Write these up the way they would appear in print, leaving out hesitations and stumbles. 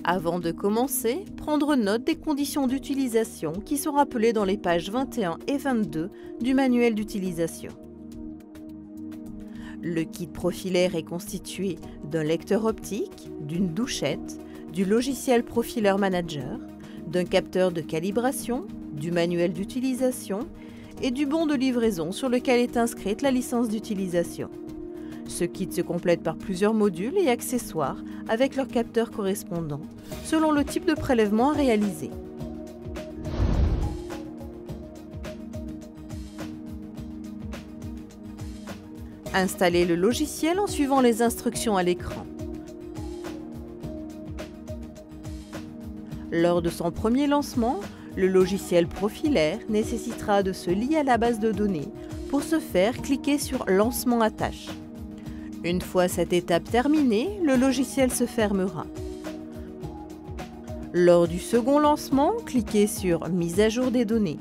Avant de commencer, prendre note des conditions d'utilisation qui sont rappelées dans les pages 21 et 22 du manuel d'utilisation. Le kit profilaire est constitué d'un lecteur optique, d'une douchette, du logiciel Profiler Manager, d'un capteur de calibration, du manuel d'utilisation et du bon de livraison sur lequel est inscrite la licence d'utilisation. Ce kit se complète par plusieurs modules et accessoires avec leur capteur correspondant, selon le type de prélèvement à réaliser. Installez le logiciel en suivant les instructions à l'écran. Lors de son premier lancement, le logiciel Profiler nécessitera de se lier à la base de données. Pour ce faire, cliquez sur « Lancement à tâche ». Une fois cette étape terminée, le logiciel se fermera. Lors du second lancement, cliquez sur « Mise à jour des données ».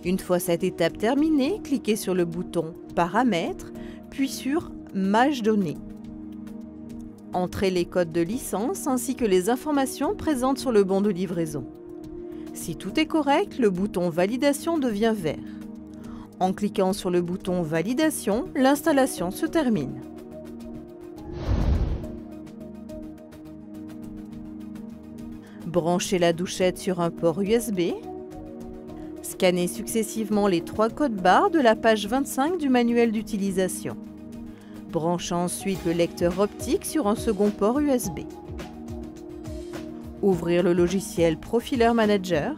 Une fois cette étape terminée, cliquez sur le bouton « Paramètres » puis sur « Mage données ». Entrez les codes de licence ainsi que les informations présentes sur le bon de livraison. Si tout est correct, le bouton « Validation » devient vert. En cliquant sur le bouton « Validation », l'installation se termine. Branchez la douchette sur un port USB. Scannez successivement les 3 codes barres de la page 25 du manuel d'utilisation. Branchez ensuite le lecteur optique sur un second port USB. Ouvrir le logiciel Profiler Manager.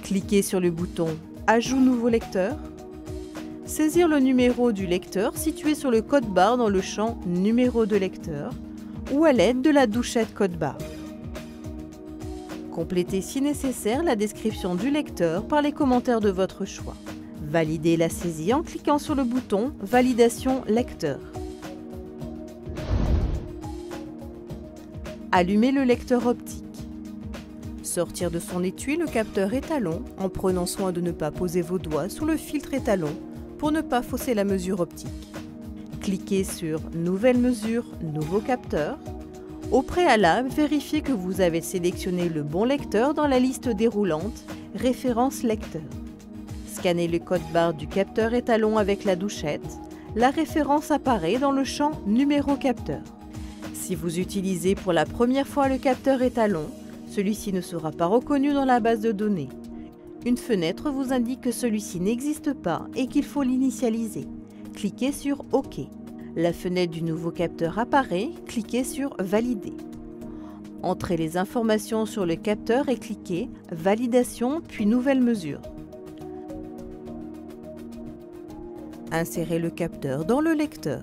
Cliquez sur le bouton « Ajout nouveau lecteur ». Saisir le numéro du lecteur situé sur le code barre dans le champ « Numéro de lecteur » ou à l'aide de la douchette code barre. Complétez si nécessaire la description du lecteur par les commentaires de votre choix. Validez la saisie en cliquant sur le bouton « Validation lecteur ». Allumez le lecteur optique. Sortir de son étui le capteur étalon en prenant soin de ne pas poser vos doigts sur le filtre étalon pour ne pas fausser la mesure optique. Cliquez sur « Nouvelle mesure, nouveau capteur ». Au préalable, vérifiez que vous avez sélectionné le bon lecteur dans la liste déroulante « Référence lecteur ». Scannez le code barre du capteur étalon avec la douchette. La référence apparaît dans le champ « Numéro capteur ». Si vous utilisez pour la première fois le capteur étalon, celui-ci ne sera pas reconnu dans la base de données. Une fenêtre vous indique que celui-ci n'existe pas et qu'il faut l'initialiser. Cliquez sur « OK ». La fenêtre du nouveau capteur apparaît, cliquez sur « Valider ». Entrez les informations sur le capteur et cliquez « Validation puis nouvelle mesure ». Insérez le capteur dans le lecteur.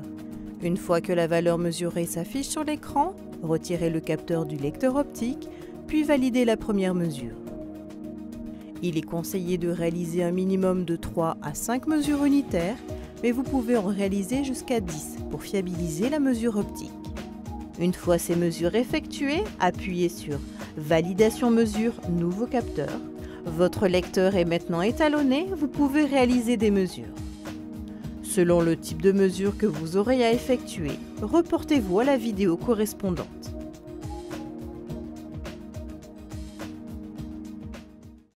Une fois que la valeur mesurée s'affiche sur l'écran, retirez le capteur du lecteur optique, puis validez la première mesure. Il est conseillé de réaliser un minimum de 3 à 5 mesures unitaires, mais vous pouvez en réaliser jusqu'à 10 pour fiabiliser la mesure optique. Une fois ces mesures effectuées, appuyez sur « Validation mesure nouveau capteur ». Votre lecteur est maintenant étalonné, vous pouvez réaliser des mesures. Selon le type de mesure que vous aurez à effectuer, reportez-vous à la vidéo correspondante.